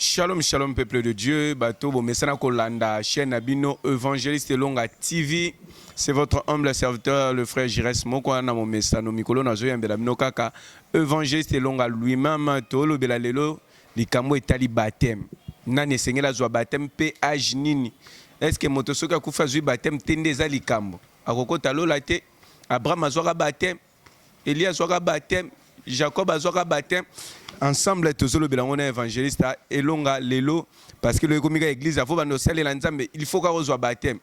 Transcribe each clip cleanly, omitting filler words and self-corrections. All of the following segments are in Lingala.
Shalom, shalom, peuple de Dieu. Bato, bo mesana kolanda, chaîne Abino, évangéliste Longa TV. C'est votre humble serviteur, le frère Jires Moko, na mo mesano mikolo na zoya mbela mino kaka. Évangéliste Longa lui-même, tolo belalelo, likambo etali baptême. Nane sengela zwa baptême pe âge nini. Est-ce que motosoka kufa zwi baptême tende za likambo? Akoko talo la te, Abraham azwaka baptême, Elias azwaka baptême, Jacob azwaka baptême. Ensemble, tous les blancs évangélistes et longa lelo parce que le comité église avant de saler l'ensemble il faut qu'on soit baptême.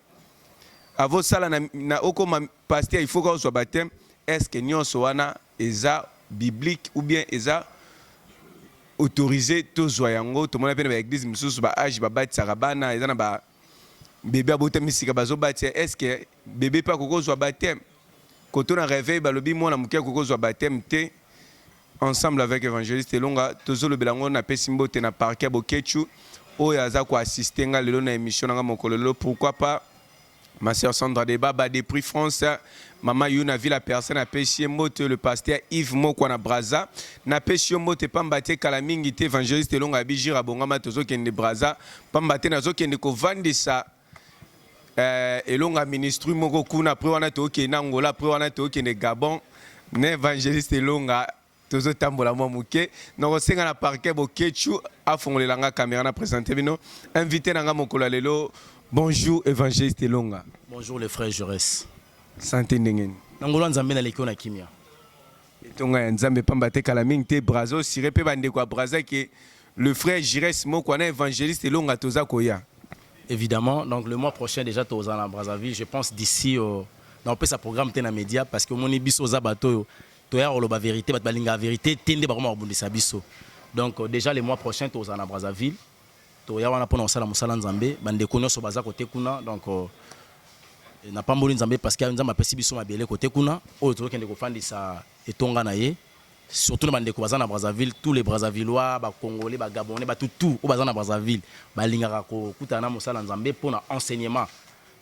Avant ça na okoma pasteur il faut qu'on soit baptême. Est-ce que nous soana eza biblique ou bien eza autorisé tous voyango tout le monde appelle l'église misusu ba âge ba baptisa bana eza na ba bébé abote misika bazo baptisa. Est-ce que bébé pas qu'on soit baptême? Quand on a réveillé ba lobi moi na mukia qu'on soit baptême te. Ensemble avec évangéliste Longa, tous les belango na pesimbo te na parquet bokechu, oyaza ko assister nga lelo na émission nga mokololo. Pourquoi pas ma sœur Sandra Deba ba des prix France, maman Yuna Villa personne na pesimbo te le pasteur Yves Moko na Braza, na pesimbo te pambate kalamingi te évangéliste Longa bijira bongama tozo kende Braza, pambate na zo kende ko vandisa elonga ministre moko kuna pre wana to ke na Angola pre wana to ke ne Gabon, na évangéliste Longa tous tambola moi muke non senga na parquet bokechu afongolela langa caméra na présenter bino invité nanga mokola lelo. Bonjour évangéliste Longa. Bonjour les frères Jures. Santé ndengeni Nangolo nzambe na lekio na kimia etonga nzambe pambate kala mingte brazo sire pe bande kwa braza que le frère Jures moko na évangéliste Longa toza koya. Évidemment, donc le mois prochain déjà toza na Brazzaville, je pense d'ici on peut sa programme tena média parce que moni biso za bato toya oloba vérité bat balinga vérité tende ba koma bundisa biso. Donc déjà les mois prochains toza na Brazzaville toya wana pona osala musala nzambe bande konyo so baza côté kuna donc na pamboli nzambe parce que nzambe apesi biso mabele côté kuna o to kende ko fandisa etonga na ye surtout bande ko baza na Brazzaville tous les Brazzavillois ba Congolais ba Gabonais ba tout o baza na Brazzaville balinga ko kutana musala nzambe pona enseignement.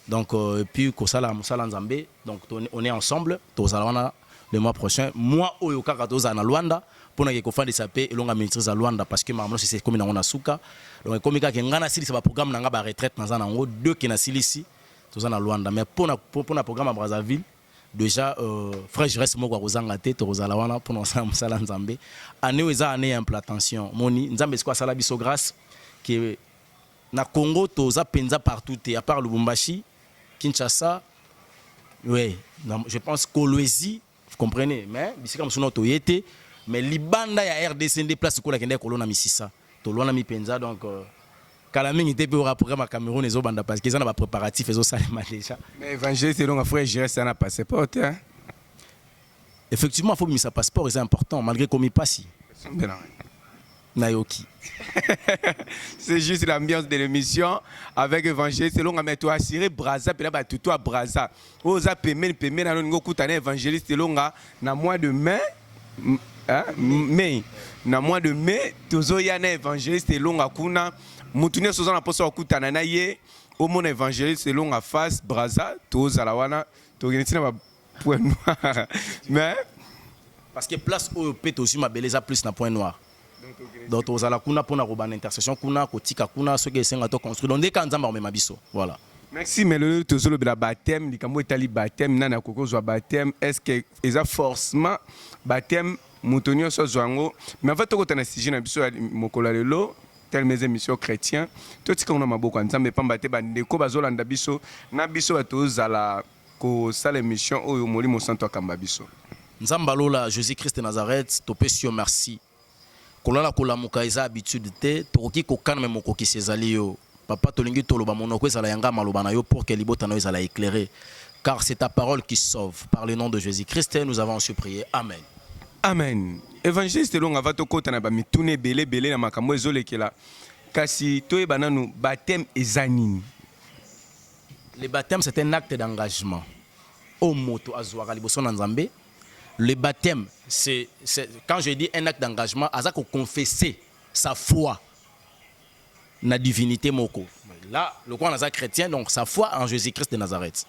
Donc et puis ko sala musala nzambe donc on est ensemble toza wana le mois prochain moi oyo kaka toza na Luanda pour que kofandi sapé elonga ministre à Luanda parce que maman c'est comme na suka donc comme kaka ngana silisi ba programme nanga ba retraite na zana ngo deux qui na silisi toza na Luanda mais pour na programme à Brazzaville déjà frère je reste moko kozanga te toza la wana pour na sala nzambe année eza année implantation moni nzambe quoi sala biso grâce que na Congo toza penza partout à part Lubumbashi Kinshasa ouais je pense Kolwezi. Vous comprenez, mais c'est comme si on était, mais Libanda ya RDC des places où la kende kolona misisa, tolona mi penza donc Kalaming était pour un programme à Cameroun et Obanda parce qu'ils ont un préparatif et ça déjà. Mais évangéliste Longa frère Jires ça n'a passeport hein. Effectivement, il faut que ça passeport c'est important malgré comme il passe. Nayoki. C'est juste l'ambiance de l'émission avec évangéliste Longa mais toi assuré Braza puis là tout à Braza. Oza pemen na ngo kutana évangéliste Longa na mois de mai mai na mois de mai tozo yana évangéliste Longa kuna mutunia soza na poso kutana na ye au mon évangéliste Longa face Braza toza la wana to genitina ba point noir mais parce que place au peut aussi ma beleza plus na point noir. Donc aux ala kuna pona roba intercession kuna kotika kuna ce que senga to construire donc dès quand nzamba omema biso voilà. Merci mais le tozolo bela baptême likambo etali baptême nana koko zo baptême est-ce que eza forcément baptême mutonio so zwango mais en fait to kotana sujet na biso mokola lelo tel mes émissions chrétien to tika na maboko nzambe pambate bandeko bazolanda biso na biso batozala ko sala émission oyo molimo santo akamba biso nzamba lola Jésus Christ de Nazareth to pesio merci. Kolala kolamuka eza habitude te tokoki kokana me mokoki sezali yo papa tolingi toloba monoko ezala yanga maloba na yo pour que libota na yo ezala éclairé car c'est ta parole qui sauve par le nom de Jésus-Christ nous avons su prier amen. Amen. Évangéliste Longa va to kota na ba mitune belé na makambo ezolekela kasi toyeba nanu baptême ezanini. Le baptême c'est un acte d'engagement au moto azwaka liboso na nzambe. Le baptême, c'est quand je dis un acte d'engagement, à ça qu'on confesser sa foi dans la divinité moko. Là, le quoi on a chrétien, donc sa foi en Jésus-Christ de Nazareth.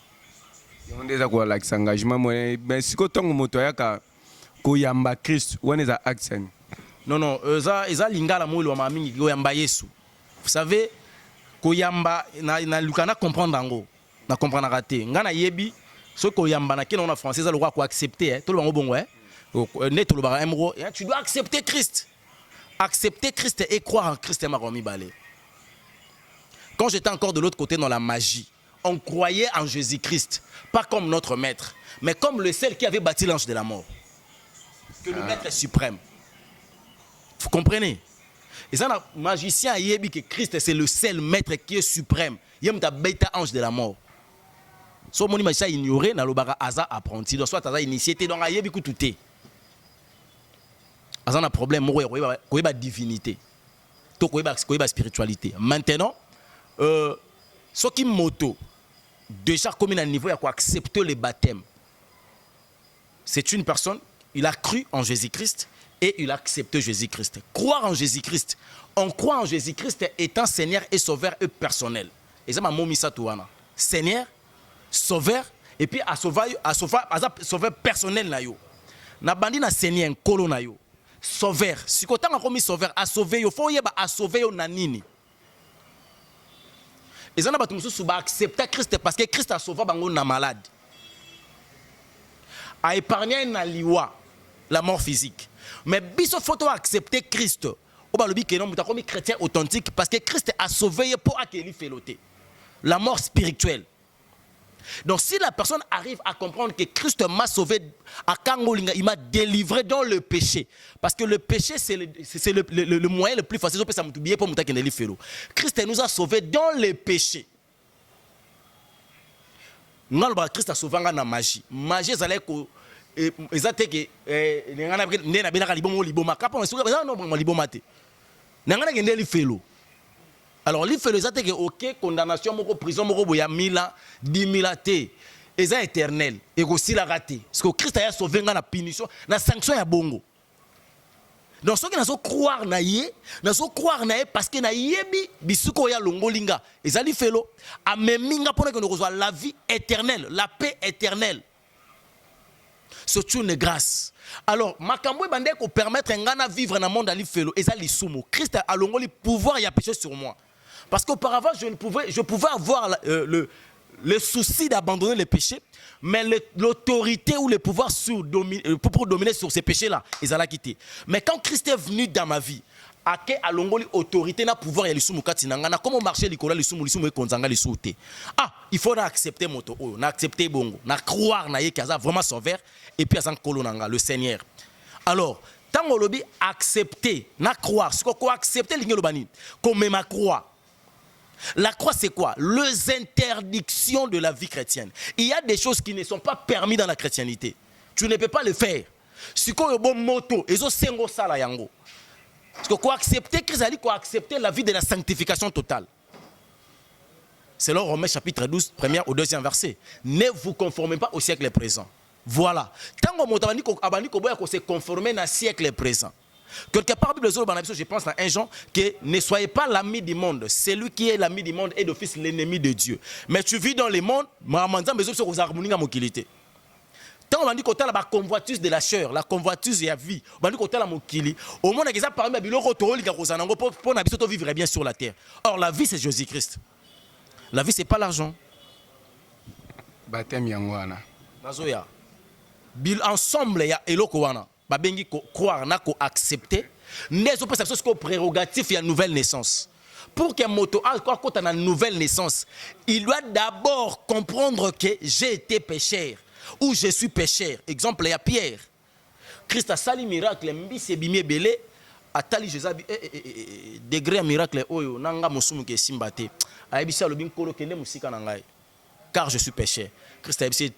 On déjà quoi l'engagement, mais si quand on moto ya ka koyamba Christ, on est à accent. Non, non, eza lingala mo lo mamingi koyamba Yesu. Vous savez, koyamba na lukana comprendre ngo. Na comprendre raté. Ngana yebi ce koyamba na kino na français ça le quoi accepter tout le monde bon ouais. Net le bara emro, tu dois accepter Christ. Accepter Christ et croire en Christ m'a remis balé. Quand j'étais encore de l'autre côté dans la magie, on croyait en Jésus-Christ, pas comme notre maître, mais comme le seul qui avait bâti l'ange de la mort. Que le maître est suprême. Vous comprenez? Et ça, le magicien a dit que Christ c'est le seul maître qui est suprême. Il y a un bêta ange de la mort. So mon magicien ignoré, na lobara aza apprenti, donc soit aza initié, donc a yebi tout est. Aza un problème, quoi ba divinité, to quoi ba spiritualité. Maintenant, ce qui moto déjà comme à un niveau, il y a quoi accepter le baptême. C'est une personne, il a cru en Jésus-Christ et il a accepté Jésus-Christ. Croire en Jésus-Christ, on croit en Jésus-Christ étant Seigneur et Sauveur et personnel. Et ça m'a mis ça tout Seigneur, Sauveur et puis à Sauveur personnel na yo. Na bandi na Seigneur kolo na yo. Sauveur. Si quand on a commis Sauveur à sauver yo, faut yeba à sauver yo na nini. Et ça n'a pas tout le monde accepter Christ parce que Christ a sauvé bango na malade. A épargné na liwa la mort physique. Mais biso faut accepter Christ. On va le dire que non, comme chrétien authentique parce que Christ a sauvé pour accueillir féloté. La mort spirituelle. Donc si la personne arrive à comprendre que Christ m'a sauvé à Kangolinga, il m'a délivré dans le péché. Parce que le péché c'est le moyen le plus facile pour Christ nous a sauvés dans le péché. Christ a sauvé dans la magie. Magie c'est que exacte que alors, il fait les attaques, ok, condamnation, prison, il y a 1000 ans, 10 000 ans, et c'est éternel. Et aussi la raté. Parce que Christ a sauvé la punition, la sanction est bongo. Donc, ceux qui n'ont croire parce que na yebi bisuko ya longolinga. Et ça, il fait l'eau. A meminga pour que nous reçoive la vie éternelle, la paix éternelle. C'est une grâce. Alors, makambo bande ko permettre un gars vivre dans le monde à l'ifelo. Et ça, l'isumo. Christ a l'ongoli pouvoir y a péché sur moi. Parce qu'auparavant, je pouvais avoir le souci d'abandonner les péchés, mais l'autorité ou le pouvoir pour dominer sur ces péchés-là, ils allaient quitter. Mais quand Christ est venu dans ma vie, à l'ongoli autorité n'a pouvoir y a l'isumo katinanga, comment marcher l'ikola l'isumo et konzanga l'isouté. Ah, il faut accepter moto, accepter bongo, croire na yekaza vraiment sauveur et puis azan kolonanga le Seigneur. Alors, tant on lobby accepter, na croire, ce qu'on accepter l'ingé lobani, comme ma croix. La croix, c'est quoi? Les interdictions de la vie chrétienne. Il y a des choses qui ne sont pas permises dans la chrétienté. Tu ne peux pas le faire. Si tu as un bon moto, et c'est un sala yango. Parce que quoi accepter Christ, quoi accepter la vie de la sanctification totale. C'est là Romains chapitre 12, 1er au 2e verset. Ne vous conformez pas au siècle présent. Voilà. Tant que se conformer au siècle présent. Quelque part, je pense à un Jean que ne soyez pas l'ami du monde. Celui qui est l'ami du monde est d'office l'ennemi de Dieu. Mais tu vis dans le monde, tant on dit qu'on a la convoitise de la chair, la convoitise de la vie, on dit qu'on a la mokili. Au monde, il y a parmi les pour vivre bien sur la terre. Or, la vie, c'est Jésus-Christ. La vie, ce n'est pas l'argent. Baptême Yangwana. Ensemble, il y a Elokowana. Babengi croire na ko accepter n'est pas perception que prérogatif il y a nouvelle naissance. Pour qu'un moto quand on a une nouvelle naissance, il doit d'abord comprendre que j'ai été pécheur ou je suis pécheur. Exemple il y a Pierre. Christ a sali miracle mbi se bimie belé atali Jésus degré miracle oyo nanga mosumu ke simbate. Ayebisa lobin kolo kende musika na ngai. Car je suis pécheur. Christ a dit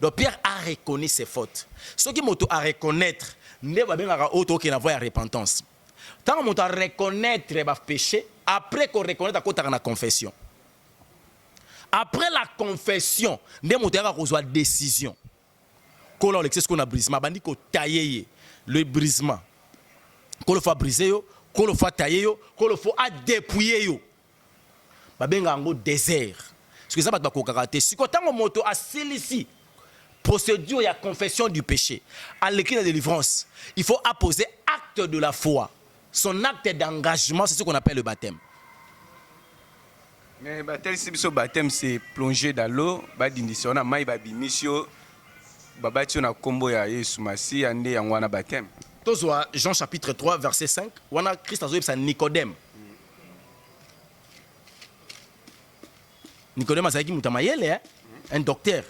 donc Pierre a reconnu ses fautes. Ce qui m'a reconnaître, ne va bien auto qui n'a pas repentance. Tant qu'on a reconnaître les péchés, après qu'on reconnaît à la confession. Après la confession, ne m'a reçoit décision. Quand on l'excès qu'on a brisé, ma bandi qu'on taille le brisement. Qu'on le fait briser yo, qu'on le fait tailler yo, qu'on le fait dépouiller yo. Ba benga ngo désert. Parce que ça va pas karaté. Si quand on moto à ici procédure, il y a confession du péché. À l'écrit de délivrance, il faut apposer acte de la foi. Son acte d'engagement, c'est ce qu'on appelle le baptême. Mais le baptême, c'est plonger dans l'eau, on a maï babimisio, babati on a combo ya Yesu Masi, ande yangwana baptême. Tozwa Jean chapitre 3, verset 5, wana Christ a dit Nicodème. Nicodème a dit Moutamayele, un docteur.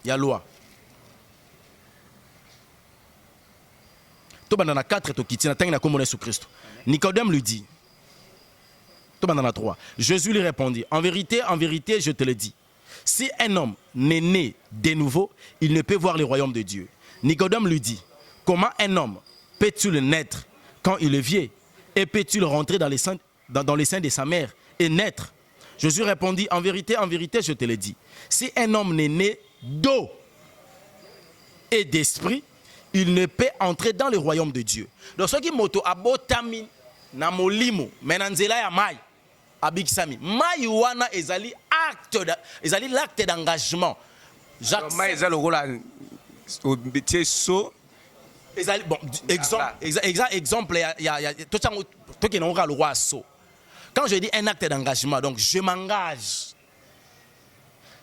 Il y a loi. Tobandana 4, Tokiti, na komone sous Christ. Nicodème lui dit. Tobandana 3. Jésus lui répondit, en vérité, je te le dis. Si un homme n'est né de nouveau, il ne peut voir le royaume de Dieu. Nicodème lui dit, comment un homme peut-il naître quand il est vieux? Et peut-il rentrer dans les seins de sa mère et naître? Jésus répondit, en vérité, je te le dis. Si un homme n'est né d'eau et d'esprit, il ne peut entrer dans le royaume de Dieu. Donc, ce qui moto abotami na molimo, menanzela ya mai, abikisami. Mai wana ezali l'acte d'engagement. Jacques mai ezali lokola obetier so. Ezali bon exemple ya toki na oka le roi so. Quand je dis un acte d'engagement, donc je m'engage.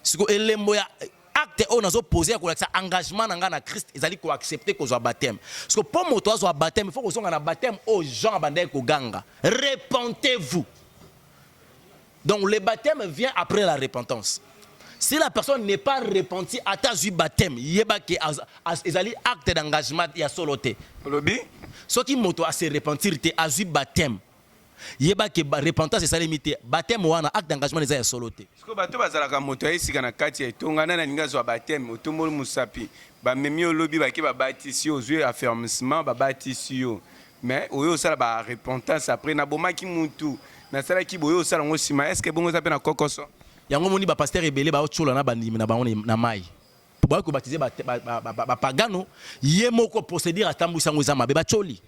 C'est que elembo ya acte on a posé à engagement na Christ ezali ko accepter ko zo baptême. Parce que pour moto zo baptême, il faut que zo na baptême aux gens bandé ko ganga. Repentez-vous. Donc le baptême vient après la repentance. Si la personne n'est pas repentie à ta baptême, yeba ke ezali acte d'engagement ya soloté. Lobi ce qui moto a se repentir te azu baptême. Yeba ke repentance c'est ça limité. Baptême wana acte d'engagement les a soloté. Parce que bato bazalaka moto esika na kati ya tongana na ninga zo baptême otomol musapi. Ba memi olobi ba ke ba baptisi ozwe affermissement ba baptisi yo. Mais oyo sala ba repentance après na bomaki mutu. Na sala ki boyo sala ngo sima est-ce que bongo ça pe na kokoso? Yango moni ba pasteur ebele ba otchola na bandimi na bango na mai. Pour ba ko baptiser ba pagano, yemoko procédure atambusa ngo za mabe ba choli.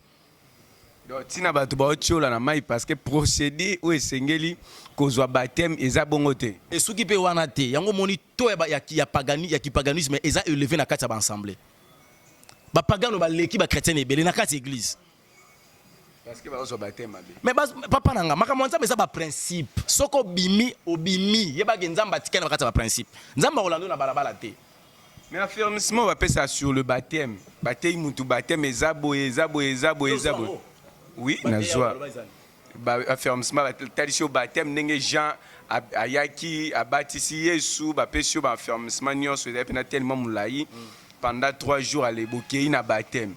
Donc tina bato ba otchola na mai parce que procédé o esengeli kozwa baptême eza bongo te. Et soki pe wana te, yango moni to ya paganisme eza élevé na kati ya ba ensemble. Ba pagano ba leki ba chrétien ebele na kati église. Parce que ba baptême mabe. Mais papa nanga makambo nzambe eza ba principe. Soko obimi yeba ke nzamba tikana na kati ya ba principe. Nzamba olando na balabala te. Mais affirmissement va passer sur le baptême. Baptême mutu baptême eza boye. Oui, na joie. Ba affirmissement va taliser au baptême ndenge Jean ayaki abatisi Yesu ba pesio ba affirmissement nyonso eza pena tellement moulayi pendant 3 jours à l'éboquer na baptême.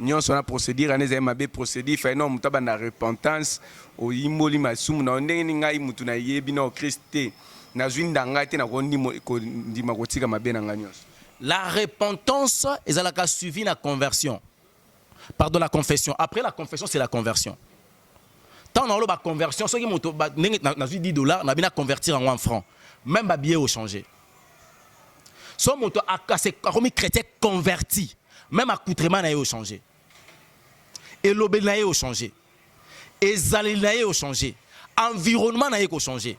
Nyonso na procédure aneza mabe procédure fa non mutaba na repentance o imoli masumu na ndenge ngai mutu na yebi na Christ na zwindanga te na ndima kotika mabe na nyonso. La repentance est suivi la conversion. Pardon, la confession. Après la confession, c'est la conversion. Tant dans la conversion, ceux qui m'ont dit $10, on a bien convertir en francs. Même les billets ont changé. Ceux qui ont chrétien converti, même accoutrement a changé. Et l'obéi a changé. Et zalil a changé. Environnement a changé.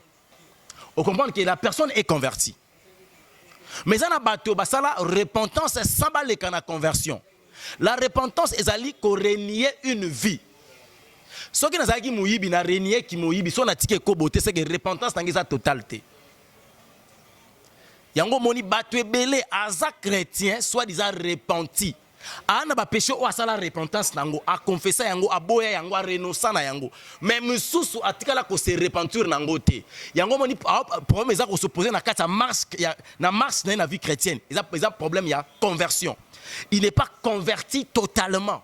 On comprend que la personne est convertie. Mais ça n'a pas la repentance sans la conversion. La repentance est ali ko renier une vie. Ce qui n'a pas qui na renier qui moyibi so na tike ko boté c'est que repentance n'angeza totalité. Yango moni bato ebele aza chrétien soit disant repenti. Ana ba péché o asala repentance nango a confesser yango a boya yango a renoncer na yango. Mais mususu atikala ko se repentir nango te. Yango moni problème eza ko se poser na kata marche na marche na vie chrétienne. Eza problème ya conversion. Il n'est pas converti totalement.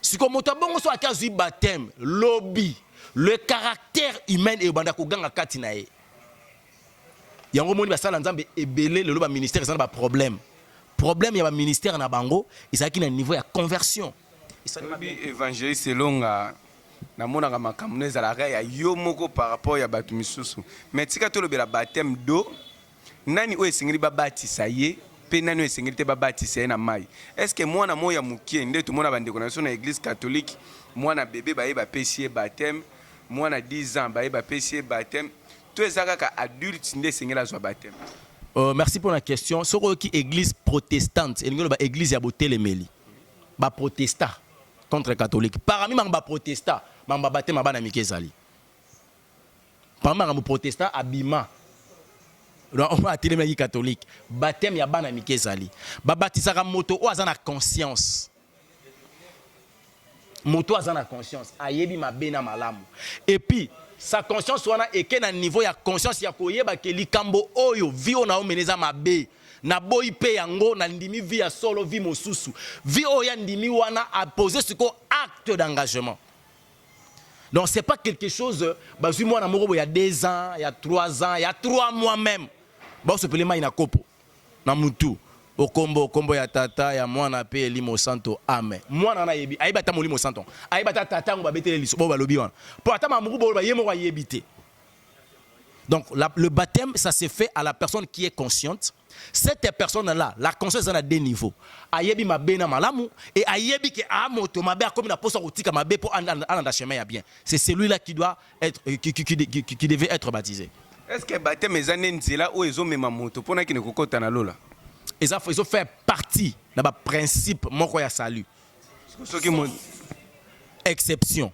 Si comme motabongo so akazu baptême, lobby, le caractère humain et banda ko ganga kati na ye. Yango moni ba sala nzambe ebele le loba ministère ça ba problème. Problème il y a un ministère na bango, il s'agit d'un niveau de conversion. Évangéliste longa na mona ka makamune za la ya yo moko par rapport ya batu misusu. Mais tika to lobela baptême d'eau, nani o esengeli ba batisa ye, pe nani o esengeli te ba batisa ye na mai. Est-ce que moi na moya mukie nde to mona bande konation na église catholique, moi na bébé ba ye ba pesier baptême, moi na 10 ans ba ye ba pesier baptême, to ezaka ka adulte nde esengela zo baptême. Merci pour la question. Ce qui est église protestante, et l'église ya botelemeli. Ba protestant contre catholique. Parmi les protestants, les baptêmes bana mikezali. Parmi les protestants abima. On va attirer les catholiques. Baptême ya bana mikezali. Ba baptisaka moto o azana conscience. Moto azana conscience. Ayebi mabena malamu. Et puis sa conscience wana eke na niveau ya conscience ya koyeba ke likambo oyo vi ona omeneza mabe na boyi pe yango na ndimi vi ya solo vi mosusu vi oya ndimi wana a poser ce acte d'engagement. Donc c'est pas quelque chose bazui moi na moko il y a 2 ans, il y a 3 ans, il y a 3 mois même. Ba se pelema ina kopo na mutu okombo ya tata ya mwana pe elimo santo amen. Mwana na yebi ayeba ta molimo santo. Ayeba ta tata ngo babetele liso bo balobi wana. Po ata mamuku bo ba yemo wa yebite. Donc le baptême ça se fait à la personne qui est consciente. Cette personne là, la conscience a 2 niveaux. Ayebi mabena malamu et ayebi ke amoto mabe comme na posa kotika mabe pour anda chemin ya bien. C'est celui-là qui doit être qui devait être baptisé. Est-ce que baptême ezane nzela o ezo mema moto pona ki ne kokota na lola? Ils ont fait partie de la principe moko ya salut. Exception.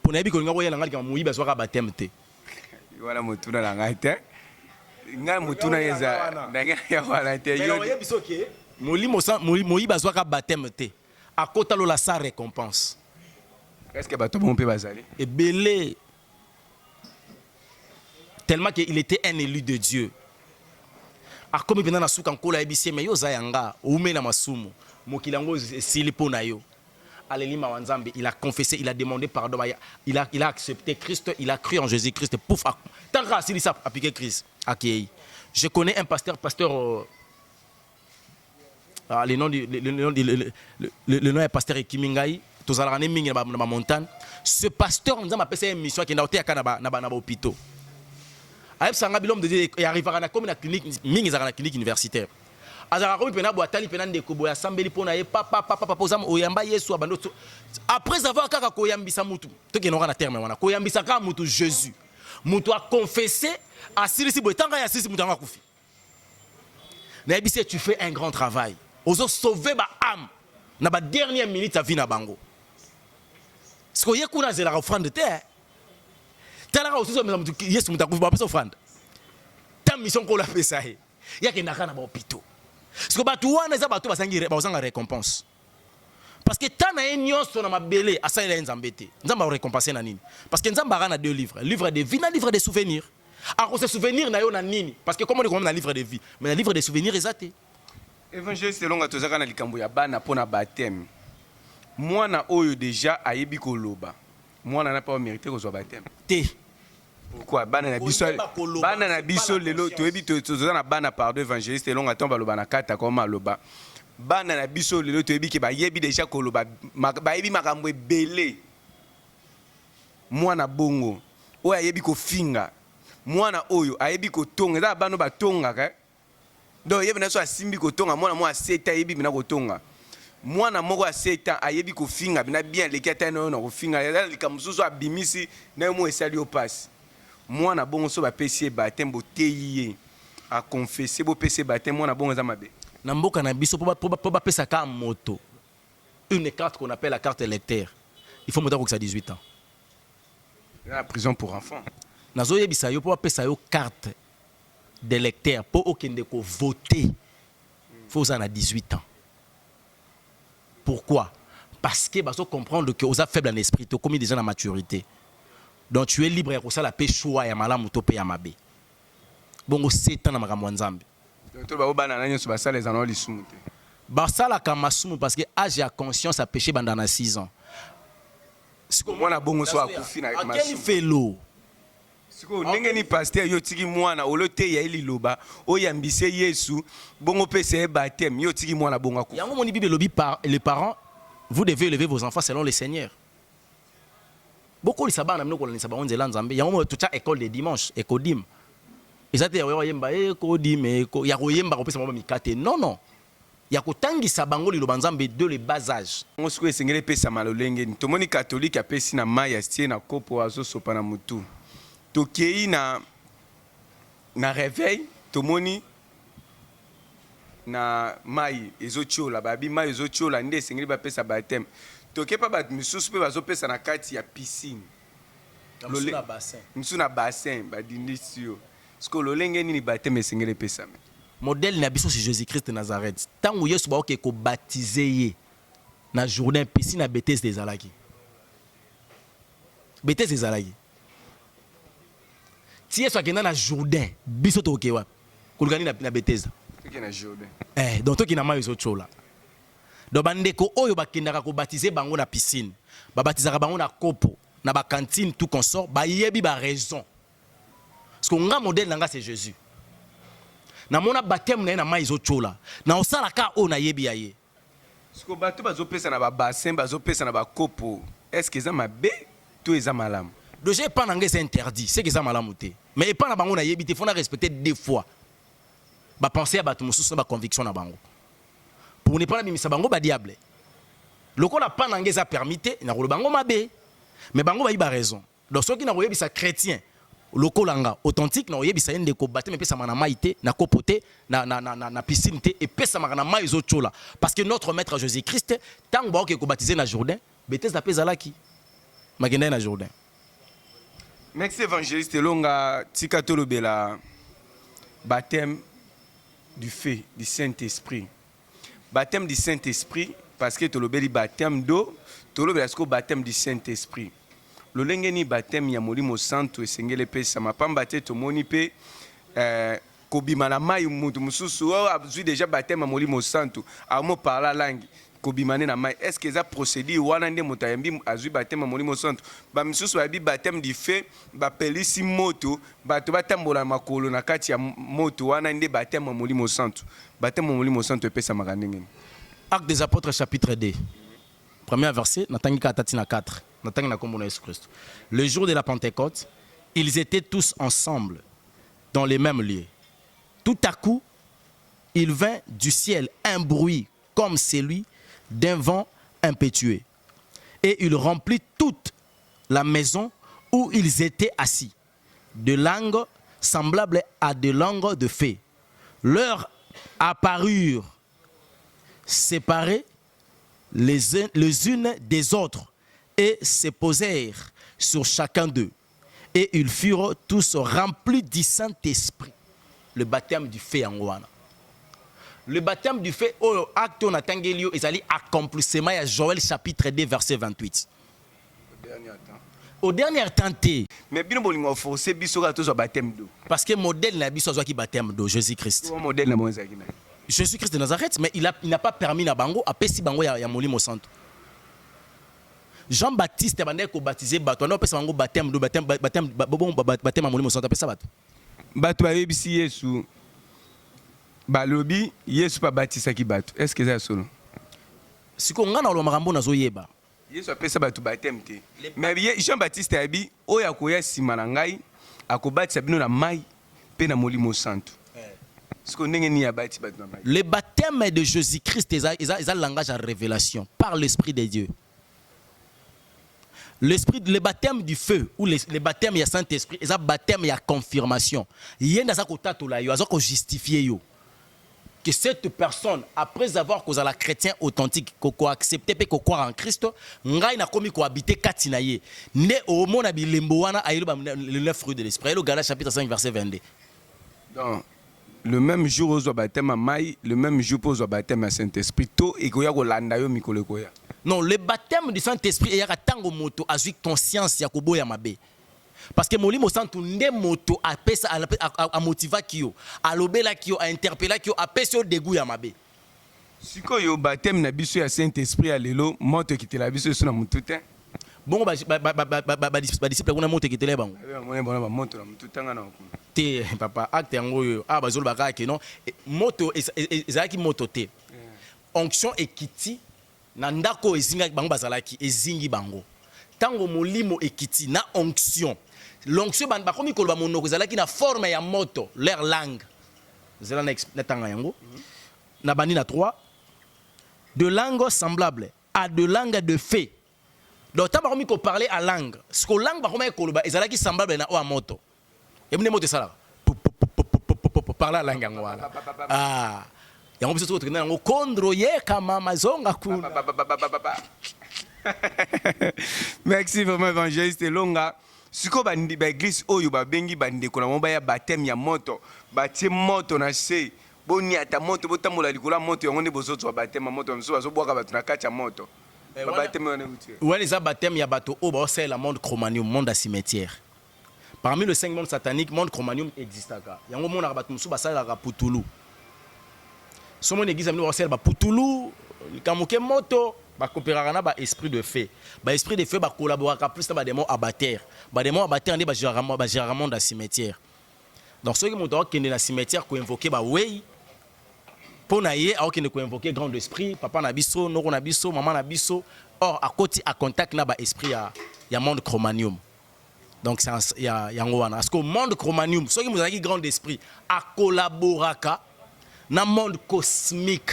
Pour nabi ko ngako yela ngali ka muyiba soka baptême te. Wala mutuna la ngate. Nga mutuna yeza ndanga ya wala te yo. Mais yebi soke muyiba soka baptême te. À kota lo la sa récompense. Est-ce que bato bon pe bazali? Et belé tellement qu'il était un élu de Dieu. Comme il na suka nkola ebisi me yo zayanga ume na masumu mokilango silipo na yo alelima wanzambe il a confessé il a demandé pardon il a accepté Christ il a cru en Jésus-Christ pouf tant que s'il a appliqué Christ accueilli. Je connais un pasteur le nom est pasteur Kimingai tous ala ne mingi na montagne. Ce pasteur on a appelé une mission qui na otea na hôpital. Sanga bilom de Dieu et arrivera na comme na clinique mingi za na clinique universitaire azara ko pena boatali pena ndeko boya sambeli pona ye papa pozam oyamba Yesu abando après avoir kaka ko yambisa mutu to ke na terme wana ko yambisa ka mutu Jésus mutu a confessé a silisi boetanga ya silisi mutu anga kufi na ebisi tu fais un grand travail ozo sauver ba âme na ba dernière minute ta vie na bango ce ko yekuna zela offrande de terre. Talaka aussi Yesu mutakufa ba pesa offrande. Ta mission ko la pesa he. Ya ke ndaka na ba hôpital. Parce que batu wana za batu basanga récompense. Parce que tana nyonso na mabele asa ila nzambete. Nzamba récompenser na nini? Parce que nzamba na 2 livres, livre de vie na livre de souvenirs. A ko se souvenir na yo na nini? Parce que comme on est comme na livre de vie, mais na livre de souvenirs ezate. Évangile selon atozaka na likambo ya bana pona baptême. Mwana oyo déjà ayebi ko loba. Mwana na pas mérité ko zo baptême. Té. Pourquoi bana na biso lelo toyebi toza na bana pardon évangéliste elonga atomba baloba na kata koma loba bana na biso lelo toyebi ke bayebi déjà koloba bayebi makambo ebele mwana bongo oyo ayebi kofinga mwana oyo ayebi kotonga eza bano batongaka donc yebi na so asimbi kotonga mwana mo aseta ayebi bina kotonga mwana moko a 7 ans ayebi kofinga bina bien leki ata na kofinga eza likambo mosusu abimisi na yo mo esali yo pasi mwana bongo so bapesi baptême boteyi a confesser bopesi baptême mwana bongo za mabe na mboka na biso po bapesa ka moto une carte qu'on appelle la carte électeur il faut monter à 18 ans la prison pour enfants nazo yebisa yo po bapesa yo carte d'électeur po okende ko voter faut ça na 18 ans. Pourquoi? Parce que baso comprendre que osa faible en esprit to comme déjà na maturité. Donc tu es libre pour ça la paix choix ya malamu to pe ya mabe. Bongo 7 ans na makambo nzambe. Donc to ba bana na nyoso ba sala ezana lisumu te. Ba sala ka masumu parce que âge ya conscience a péché bandana 6 ans. Siko mwana bongo so akufi na masumu. Quel felo? Siko ndenge ni pasteur yo tiki mwana olote ya liloba oyambise Yesu bongo pese baptême yo tiki mwana bongo akufi. Yango moni Bible lobi par les parents vous devez élever vos enfants selon le Seigneur. Beaucoup de sabana mno ko la sabana nzela nzambe yango to cha école de dimanche écodim. Ezate ya yemba écodim eko ya koyemba ko pesa mama mikate non ya kotangisa bango liloba nzambe de le bas âge. On se esengele pesa malolenge ni tomoni catholique apesi na maya stie na kopo azo sopa na mutu. Tokei na réveil tomoni na mai ezotiola babi mai ezotiola nde esengeli bapesa baptême toke pa bato misusu mpe bazopesa na kati ya piscine misu na bassin badindisi yo siko lolenge nini baptême esengeli epesame modèle na biso c'est Jésus-Christ de Nazareth ntango yesu baoke kobatize ye na jourdain piscine na Bethesda ezalaki Bethesda ezalaki ti yesu akenda na jourdain biso toke wapi kolukani na Bethesda donc toki na mai ezotiola donc bandeko oyo bakendaka kobatize bango na piscine babatizaka bango na kopo na bakantine tout consort bayebi baraison parce que nga modèle nanga c'est Jésus na mona baptême na ye na mai ezotiola na osalaka oyo nayebi ya ye siko bato bazopesa na babassin bazopesa na bakopo est ce que eza mabe to eza malamu déjà epa na nga eza interdit c'est que eza malamu te mais epa na bango nayebi te fo na respecter deux fois bapenser ya bato mosusu na baconviction na bango pour ne pas na bimisa bango badiable lokola pa na nga eza permis te nakoloba bango mabe mais bango bayi baraison donc soki nakoyebisa chrétien lokola nga authentique nakoyebisa ye ndeko baptême epesama na mai te na kopo te na piscine te epesamaka na mai ezotiola parce que notre maître Jésus-Christ ntango baoke kobatize na Jourdain Bethesda mpe ezalaki makenda ye na Jourdain. Merci évangéliste elonga tika tolobela baptême du feu du Saint-Esprit. Baptême du Saint-Esprit, parce que tu as baptême d'eau, tu as baptême du Saint-Esprit. Le lengeni baptême ya molimo santo esengele pe sama pamba te to moni pe kobima na mai mutu mususu azui déjà baptême ya molimo santo amo parla langue kobimane na mai est-ce que ça procédure wana nde moto ayambi azui baptême ya molimo santo ba misusu ba baptême du feu ba pelisi moto bato batambola makolo na kati ya moto wana nde baptême ya molimo santo baptême ya molimo santo epesa makandenge. Actes des apôtres chapitre 2 premier verset natangi ka tatina 4 natangi na kombo na Jésus Christ. Le jour de la Pentecôte ils étaient tous ensemble dans les mêmes lieux. Tout à coup il vint du ciel un bruit comme celui d'un vent impétueux et il remplit toute la maison où ils étaient assis de langues semblables à des langues de feu leur apparurent séparées les unes des autres et se posèrent sur chacun d'eux et ils furent tous remplis du Saint-Esprit. Le baptême du feu en wana. Le baptême du feu, acte on attend ezali accomplissement à Joël chapitre 2 verset 28. Au dernier temps. Mais bien bolingo forcer biso ka to baptême d'eau. Parce que modèle na biso azwaki baptême d'eau Jésus-Christ. Modèle na monzaki na. Jésus-Christ de Nazareth mais il n'a pas permis na bango apesi bango ya molimo santo. Jean-Baptiste bandé ko baptiser bato na apesi bango baptême d'eau baptême molimo santo apesa bato. Bato ayebisi Yesu balobi Yesu pa batisaki bato est-ce que ça solo siko nga na lo makambo nazoyeba Yesu apesa bato baptême te mais Jean-Baptiste abi oyo akoya sima na ngai akobatisa bino na mai pe na molimo santo siko ndenge ni abati bato na mai. Le baptême de Jésus-Christ est un langage à révélation par l'Esprit de Dieu. Le baptême du feu ou le baptême du Saint-Esprit est un baptême à confirmation. Il y a un justifié que cette personne, après avoir causé la chrétien authentique, qu'on accepté et qu'on croit en Christ, ngai na komi ko habiter katinaye. Ne au monde abilemboana ayelo le 9 fruits de l'esprit. Le Galates chapitre 5 verset 22. Donc le même jour au baptême à mai, le même jour au baptême à Saint-Esprit, to ekoya ko landa yo mikolo koya. Non, le baptême du Saint-Esprit est tango moto azui conscience ya kobo ya mabe. Parce que molimo santo nde moto apesa a motiva kio, a lobela kio, a interpella kio, a pesio degu ya mabe. Siko yo baptême na biso ya Saint-Esprit a lelo moto ki te la biso so na mututa. Bon ba disciple kuna moto ki te le bango. Mona bona ba moto na mututa nga na ko. Te papa acte yango yo bazolo baka ke non moto ezaki moto te. Onction ekiti na ndako ezinga bango bazalaki ezingi bango. Tango molimo ekiti na onction. L'onction ba komi koloba monoko ezalaki na forme ya moto leur langue. Zela na tanga yango. Na bani na 3 de langues semblables à de langues de feu. Donc tant bakomi ko parler à langue. Ce que langue ba komi koloba ezalaki semblable na o moto. Et mne moto sala. parler la langue ngwana. Ah. Yango biso to yango kondro yeka mama zonga kuna. Merci vraiment évangéliste Longa. Siko ba église oyo ba bengi bande ko na mo ba ya baptême ya moto. Batie moto na se. Boni ata moto botambola likula moto yango ne bozoto ba baptême moto mso bazo bwaka batu na kati ya moto. Ba baptême wana mutie. Ouais, les baptêmes ya bato o ba c'est la monde chromanium, monde à cimetière. Parmi les 5 mondes sataniques, monde chromanium existe aka. Yango mona bato mso basala ka putulu. Somo église amino ba ba putulu, kamuke moto. Ba coopérera na ba esprit de feu. Ba esprit de feu ba collaborera plus na ba démon abatteur. Ba démon abatteur ndi ba généralement dans cimetière. Donc ceux qui montent qui dans cimetière ko invoquer ba wey pour na ye qui ne ko invoquer grand esprit, papa na biso, noko na biso, maman na biso. Or à côté à contact na ba esprit ya monde chromanium. Donc c'est ya ngwana parce que monde chromanium, ceux qui nous qui grand esprit a collaboraka na monde cosmique.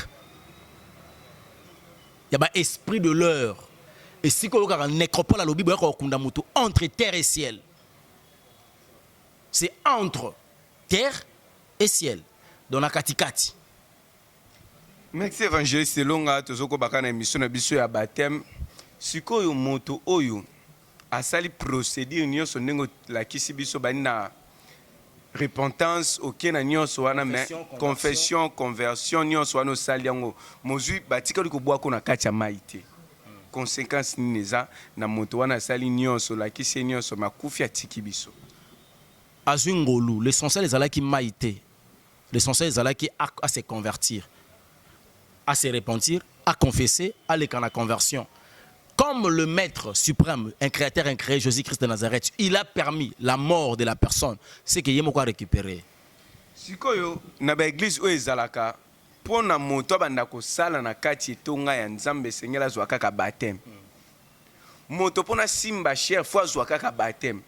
Il y a un esprit de l'heure. Et si on a un nécropole à l'obi, il y a un entre terre et ciel. C'est entre terre et ciel. Dans la katikati. Merci évangéliste Longa, tozoko baka na émission na biso ya baptême. Siko yo moto oyo asali procédure nyonso ndenge la kisi biso bani na repentance aucun na nyonso wana mais confession conversion nyonso wana osali yango mozwi batikali ko bwako na kati ya maite conséquence nini eza na moto wana asali nyonso la kisi nyonso makufi atiki biso azwi ngolu l'essentiel ezalaki maite l'essentiel ezalaki à se convertir à se repentir à confesser à l'écran la conversion. Comme le maître suprême, un créateur incréé, Jésus-Christ de Nazareth, il a permis la mort de la personne. C'est que Yemoko a récupéré. Si na ba église o ezalaka pona moto banda ko sala na kati tonga ya nzambe sengela zwa kaka baptême. Moto pona simba cher fois zwa kaka baptême.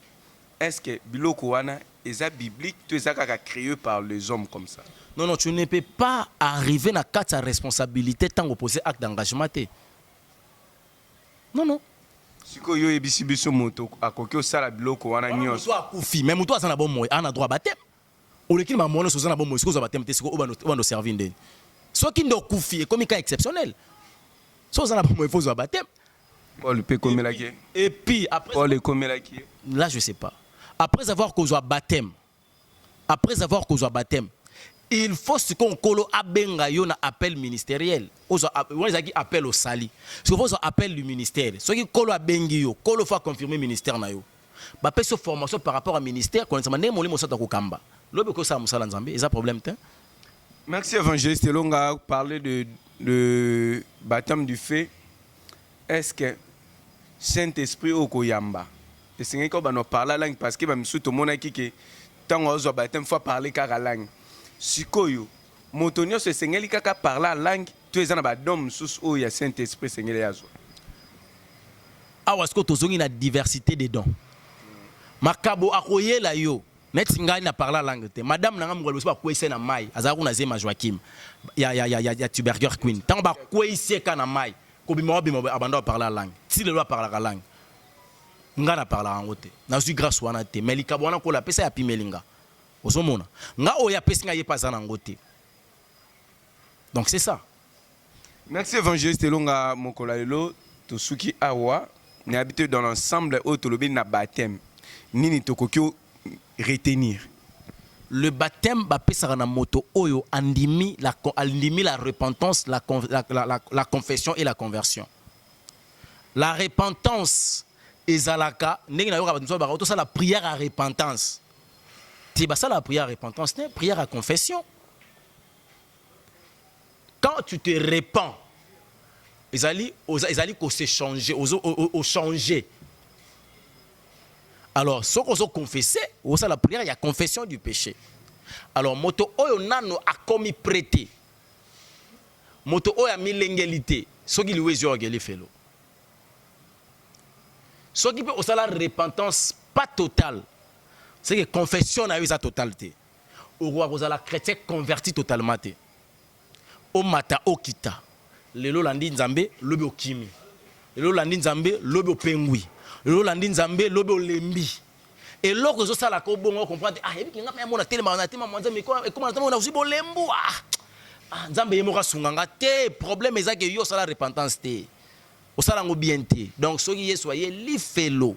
Est-ce que biloko wana eza biblique to eza kaka créé par les hommes comme ça? Non non, tu ne peux pas arriver na kati ya responsabilité tant opposé acte d'engagement. Non, non. Si yo ebisi biso moto akoki osala biloko wana nyonso. Moto akufi, mais moto azana bon moy, ana droit baptême. Oleki ma mono sozana bon moy, siko za baptême te siko obando servir ndeni. Soki ndo kufi comme cas exceptionnel. Sozana bon moy faut za baptême. Paul peut comme la qui. Et puis après Paul comme la qui. Là je sais pas. Après avoir causé baptême. Après avoir causé baptême. Il faut ce qu'on colo abenga yo na appel ministériel. On a appel au sali. Ce qu'on appel du ministère. Ce qui colo abengi yo, colo faut confirmer ministère na yo. Ba pe so formation par rapport au ministère quand ça mané molimo sa ko kamba. Lobe ko sa musala nzambe, ça problème te. Merci évangéliste Longa parler de baptême du feu. Est-ce que Saint-Esprit au koyamba? Et c'est que ba no parler langue parce que ba misu to monaki que tant ozo baptême faut parler car langue. Sikoyo motonio se sengeli kaka parla langue tu ezana ba dom sous o ya Saint-Esprit sengeli yazo awa sko tozongi na diversité des dons makabo akoyela yo net ngai na parla langue te madame nanga mungalo ba kwese na mai azaku na zema Joachim ya tuberger queen tant ba kwese ka na mai ko bima abanda parla langue si le loi parla la langue ngana parla ngote na zu grâce wana te melikabo wana ko la pesa ya pimelinga. Donc c'est ça. Merci évangéliste Longa Mokolalelo Tosuki Awa n'est habité dans l'ensemble autolobé na baptême nini tokokyo retenir. Le baptême bapesara na moto oyo andimi la repentance, la confession et la conversion. La repentance ezalaka ndenge na yoka bato ba to ça la prière à repentance. C'est ça la prière à repentance, c'est prière à confession. Quand tu te répands, ils allaient se changer, au changer. Alors, ce qu'on a confessé, c'est la prière, il y a confession du péché. Alors, moto oyo nano a commis prêté. Moto oyo a mis l'ingélité. Ce qui lui est orgueilleux fait l'eau. Ce qui peut aussi la repentance pas totale. C'est que confession a eu sa totalité. Au roi, vous avez la chrétien converti totalement. Au mata, au kita. Le landi nzambe, lobe au kimi. Le landi nzambe, lobe au pengui. Le landi nzambe, lobe au lembi. Et lorsque je la bon, on comprend, ah, il y a un tellement mais comment on a aussi bon lembo. Ah, Nzambe yemoka sunganga te, problème est que yo sala repentance te. O sala ngo bien te. Donc ceux qui soyez li felo.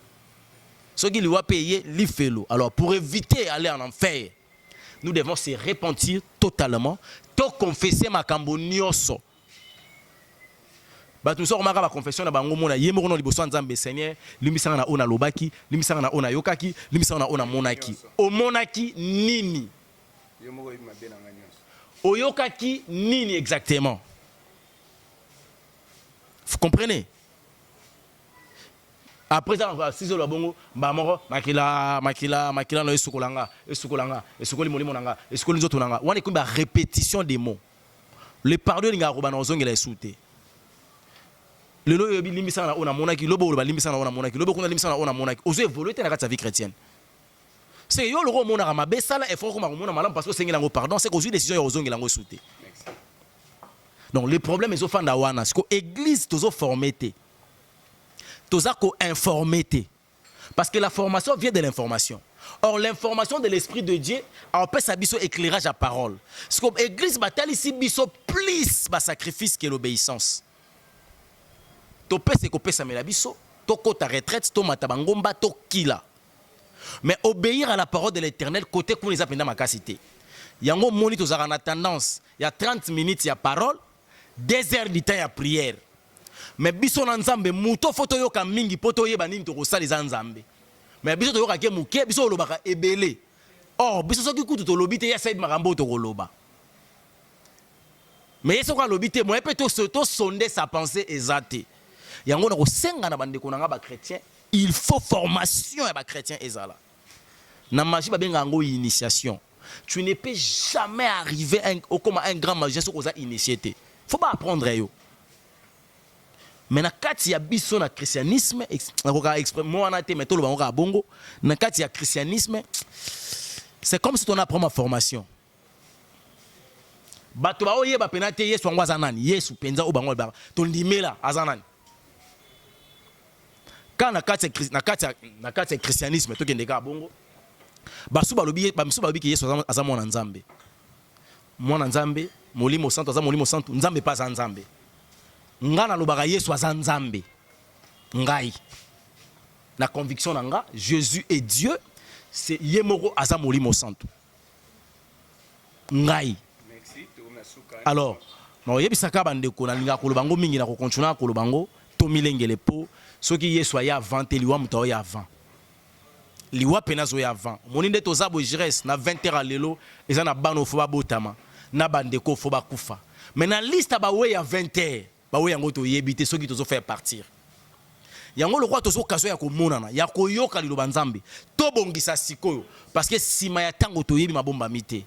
Ceux qui lui ont payé li felo. Alors pour éviter aller en enfer, nous devons se repentir totalement, to confesser makambo nyonso. Ba tu so remaka ba confession na bango mona yemoko no liboso Nzambe Seigneur, limisanga na ona lobaki, limisanga na ona yokaki, limisanga na ona monaki. O monaki nini? Yemoko imabe na nyonso. Oyokaki nini exactement? Vous comprenez? Après ça, si je le bongo, makila no esukolanga, esukoli molimo nanga, esukoli nzoto nanga. On est comme la répétition des mots. Le pardon n'inga robana ozongela esute. Le lo yobi limbisa na ona monaki, lobo lo limbisa na ona monaki, lobo kuna limbisa na ona monaki. Ozo évoluer na sa vie chrétienne. C'est yo le ro mona ma besala effort ko mona malam parce que sengela ngo pardon, c'est qu'aujourd'hui décision yo ozongela ngo esute. Donc le problème est au fond d'awana, c'est que l'église tozo formité. Toza ko informité. Parce que la formation vient de l'information. Or l'information de l'esprit de Dieu en peut sa biso éclairage à parole. Parce que l'église batali ici biso plus ba sacrifice que l'obéissance. To pe se ko pe sa mela biso, to ko ta retraite, to matabangomba, to kila. Mais obéir à la parole de l'Éternel côté qu'on les a pendant ma casité. Yango moni tozara na tendance, il y a 30 minutes il y a parole. 2 heures du temps à prière. Mais biso na Nzambe muto foto yoka mingi poto yeba nini to kosala za Nzambe. Mais biso to yoka ke muke biso lobaka ebele. Or biso soki kutu to lobite ya said makambo to koloba. Mais yeso ka lobite mo epe to sonder sa pensée exacte. Yango na ko senga na bande ko na ba chrétien, il faut formation ya ba chrétien ezala. Na magie ba benga ngo initiation. Tu ne peux jamais arriver comme un grand magicien so koza initié. Faut pas apprendre yo. Mais na kati ya biso na christianisme, na exprès moi na te meto lo bango bongo, na kati ya christianisme, c'est comme si on apprend ma formation. Bato ba oye ba penate Yesu ngwa zanani, Yesu penza o bango ba. To ndimela azanani. Quand na kati ya christianisme to kende ka bongo, basu ba lobi ke Yesu azamo na Nzambe. Mwana Nzambe molimo santo aza molimo santo Nzambe pas za Nzambe ngana lobaka Yesu aza Nzambe ngai na conviction nanga Jésus est Dieu c'est yemoko aza molimo santo ngai. Alors no yebisaka bandeko na linga kolobango mingi na ko continuer kolobango to milengele po soki Yesu aya avant te liwa muto ya avant liwa penazo ya avant moninde toza bo jires na 20h lelo eza na bano fo ba botama na bandeko fo ba kufa mais na liste ba we ya 20h ba we yango to yebite soki tozo faire partir yango le roi tozo kaso ya ko monana ya ko yoka liloba Nzambe to bongisa sikoyo parce que sima ya tango to yebi mabomba mité.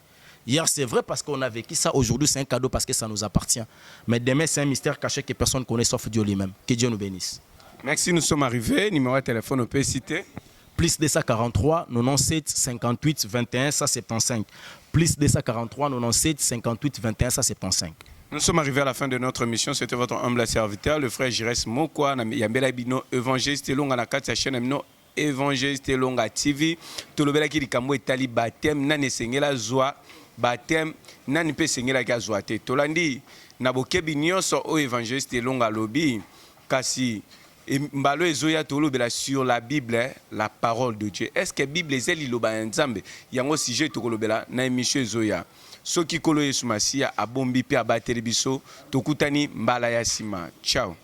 Hier c'est vrai parce qu'on a vécu ça, aujourd'hui c'est un cadeau parce que ça nous appartient, mais demain c'est un mystère caché que personne connaît sauf Dieu lui-même. Que Dieu nous bénisse. Merci, nous sommes arrivés. Numéro de téléphone, on peut citer. Plus 243 97 58 21 175. Plus 243 97 58 21 175. Nous sommes arrivés à la fin de notre mission. C'était votre humble serviteur, le frère Jires Mokwa, Yambela Bino, évangéliste longa na kati ya chaîne Mino, évangéliste longa TV. Tout le bel qui dit kamo etali baptême nane sengela joie baptême nane pe sengela ka joie te. Tolandi na bokebi nyonso o évangéliste longa lobi kasi mbalo ezoya tolobela sur la Bible, la parole de Dieu. Est-ce que la Bible est liloba Nzambe? Yango sujet tokolobela na émission ezoya. Soki kolo Yesu Masia abombi pe abateli biso tokutani mbala ya sima. Ciao.